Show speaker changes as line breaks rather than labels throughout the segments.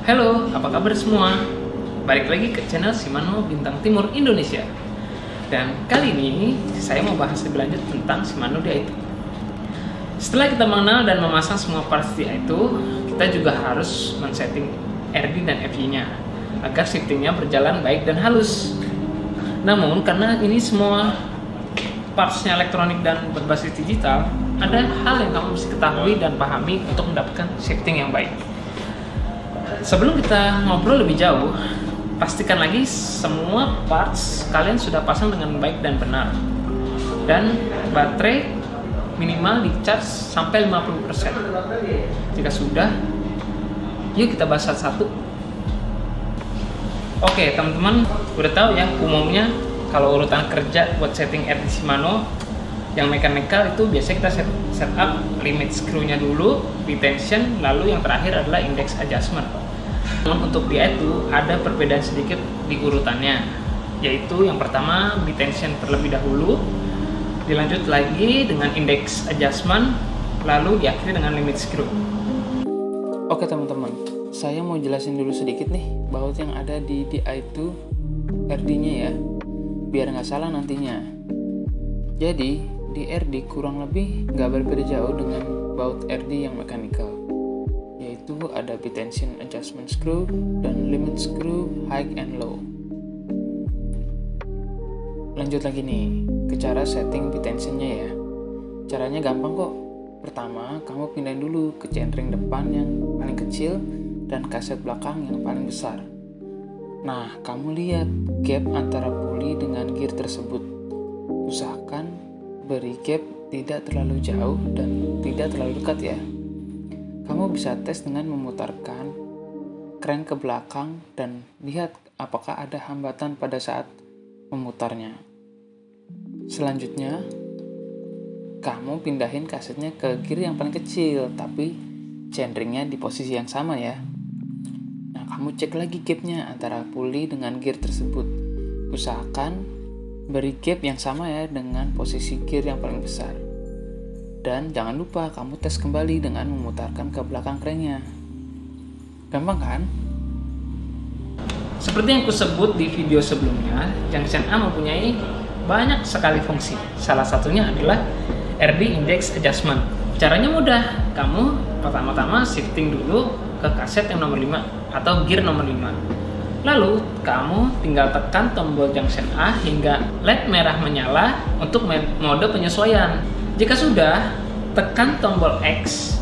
Halo, apa kabar semua? Balik lagi ke channel Shimano Bintang Timur Indonesia. Dan kali ini saya mau bahas lebih lanjut tentang Shimano Di2. Setelah kita mengenal dan memasang semua parts Di2, kita juga harus men-setting RD dan FD-nya agar shiftingnya berjalan baik dan halus. Namun karena ini semua partsnya elektronik dan berbasis digital, ada hal yang kamu mesti ketahui dan pahami untuk mendapatkan shifting yang baik. Sebelum kita ngobrol lebih jauh, pastikan lagi semua parts kalian sudah pasang dengan baik dan benar. Dan baterai minimal di-charge sampai 50%. Jika sudah, yuk kita bahas satu-satu. Oke, teman-teman udah tahu ya, umumnya kalau urutan kerja buat setting RD Shimano yang mechanical itu biasanya kita set up limit screw-nya dulu, retention, lalu yang terakhir adalah index adjustment. Namun untuk Di2 ada perbedaan sedikit di urutannya, yaitu yang pertama retention terlebih dahulu, dilanjut lagi dengan index adjustment, lalu diakhiri dengan limit screw. Oke teman-teman, saya mau jelasin dulu sedikit nih baut yang ada di Di2 RD-nya ya, biar nggak salah nantinya. Jadi di RD kurang lebih nggak berbeda jauh dengan baut RD yang mechanical, yaitu ada retention adjustment screw dan limit screw high and low. Lanjut lagi nih ke cara setting retentionnya ya. Caranya gampang kok. Pertama, kamu pindahin dulu ke centering depan yang paling kecil dan kaset belakang yang paling besar. Nah, kamu lihat gap antara puli dengan gear tersebut. Usahakan beri gap tidak terlalu jauh dan tidak terlalu dekat ya. Kamu bisa tes dengan memutarkan crank ke belakang dan lihat apakah ada hambatan pada saat memutarnya. Selanjutnya, kamu pindahin kasetnya ke gear yang paling kecil, tapi centeringnya di posisi yang sama ya. Nah, kamu cek lagi gapnya antara puli dengan gear tersebut. Usahakan beri gap yang sama ya dengan posisi gear yang paling besar. Dan jangan lupa kamu tes kembali dengan memutarkan ke belakang cranknya. Gampang kan? Seperti yang kusebut di video sebelumnya, junction A mempunyai banyak sekali fungsi. Salah satunya adalah RD Index Adjustment. Caranya mudah. Kamu pertama-tama shifting dulu ke kaset yang nomor 5 atau gear nomor 5. Lalu kamu tinggal tekan tombol junction A hingga LED merah menyala untuk mode penyesuaian. Jika sudah, tekan tombol X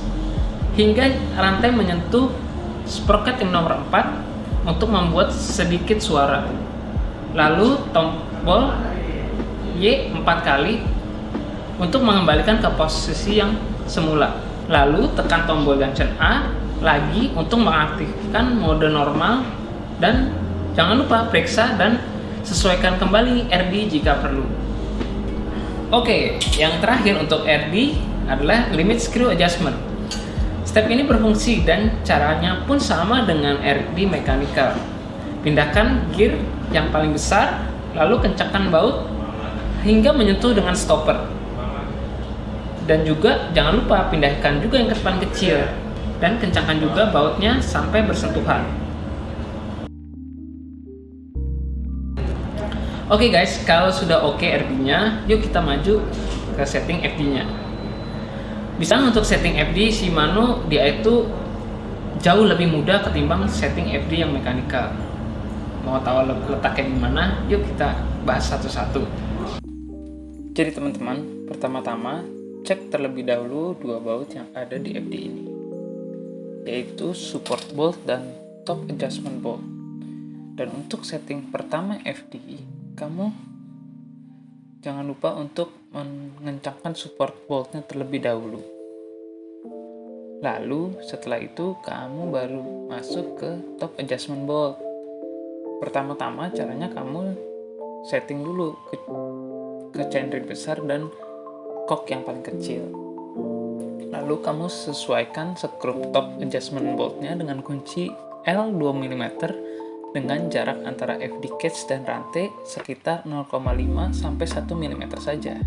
hingga rantai menyentuh sprocket yang nomor 4 untuk membuat sedikit suara. Lalu tombol Y 4 kali untuk mengembalikan ke posisi yang semula. Lalu tekan tombol junction A lagi untuk mengaktifkan mode normal, dan jangan lupa periksa dan sesuaikan kembali RD jika perlu. Oke, yang terakhir untuk RD adalah limit screw adjustment. Step ini berfungsi dan caranya pun sama dengan RD mechanical. Pindahkan gear yang paling besar, lalu kencangkan baut hingga menyentuh dengan stopper. Dan juga jangan lupa pindahkan juga yang ke paling kecil dan kencangkan juga bautnya sampai bersentuhan. Oke guys, kalau sudah oke RD-nya, yuk kita maju ke setting FD-nya. Bisa untuk setting FD Shimano Di2 jauh lebih mudah ketimbang setting FD yang mechanical. Mau tahu letaknya di mana? Yuk kita bahas satu-satu. Jadi teman-teman, pertama-tama cek terlebih dahulu dua baut yang ada di FD ini, yaitu support bolt dan top adjustment bolt. Dan untuk setting pertama FD, kamu jangan lupa untuk mengencangkan support boltnya terlebih dahulu. Lalu setelah itu kamu baru masuk ke top adjustment bolt. Pertama-tama caranya kamu setting dulu ke centering besar dan kok yang paling kecil. Lalu kamu sesuaikan skrup top adjustment boltnya dengan kunci L 2 mm dengan jarak antara FD cage dan rantai sekitar 0,5 sampai 1 mm saja.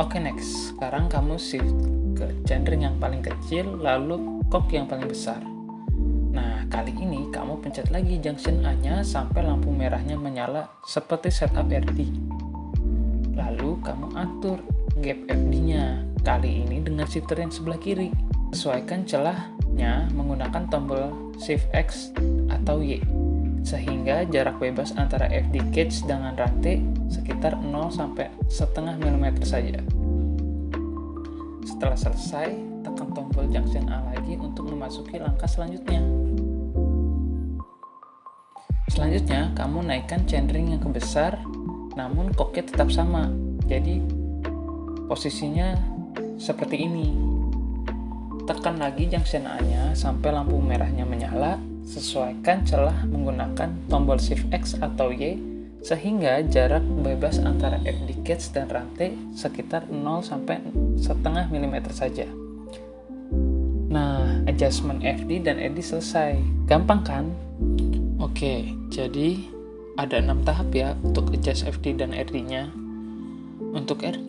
Oke, next. Sekarang kamu shift ke centering yang paling kecil, lalu kok yang paling besar.
kali ini kamu pencet lagi junction A-nya sampai lampu merahnya menyala seperti setup RD. Lalu kamu atur gap FD-nya, kali ini dengan shifter yang sebelah kiri. Sesuaikan celahnya menggunakan tombol Shift X atau Y, sehingga jarak bebas antara FD cage dengan rantai sekitar 0 sampai setengah mm saja. Setelah selesai, tekan tombol junction A lagi untuk memasuki langkah selanjutnya. Selanjutnya, kamu naikkan chainring yang kebesar, namun koknya tetap sama. Jadi, posisinya seperti ini. Tekan lagi junction A-nya sampai lampu merahnya menyala. Sesuaikan celah menggunakan tombol Shift X atau Y, sehingga jarak bebas antara FD cage dan rantai sekitar 0 sampai setengah mm saja. Nah, adjustment FD dan RD selesai. Gampang kan? Oke, jadi ada 6 tahap ya untuk adjust FD dan RD-nya. Untuk RD,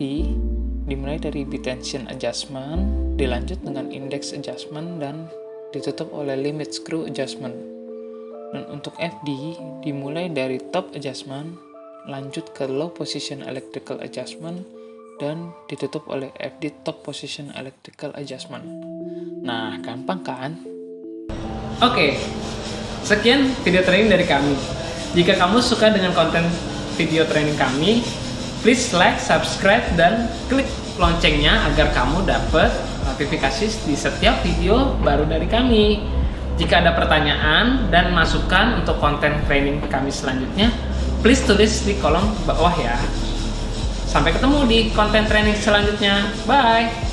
dimulai dari bit tension adjustment, dilanjut dengan index adjustment, dan ditutup oleh limit screw adjustment. Dan untuk FD, dimulai dari top adjustment, lanjut ke low position electrical adjustment, dan ditutup oleh FD top position electrical adjustment. Nah, gampang kan?
Oke, sekian video training dari kami. Jika kamu suka dengan konten video training kami, please like, subscribe, dan klik loncengnya agar kamu dapat notifikasi di setiap video baru dari kami. Jika ada pertanyaan dan masukan untuk konten training kami selanjutnya, please tulis di kolom bawah ya. Sampai ketemu di konten training selanjutnya. Bye!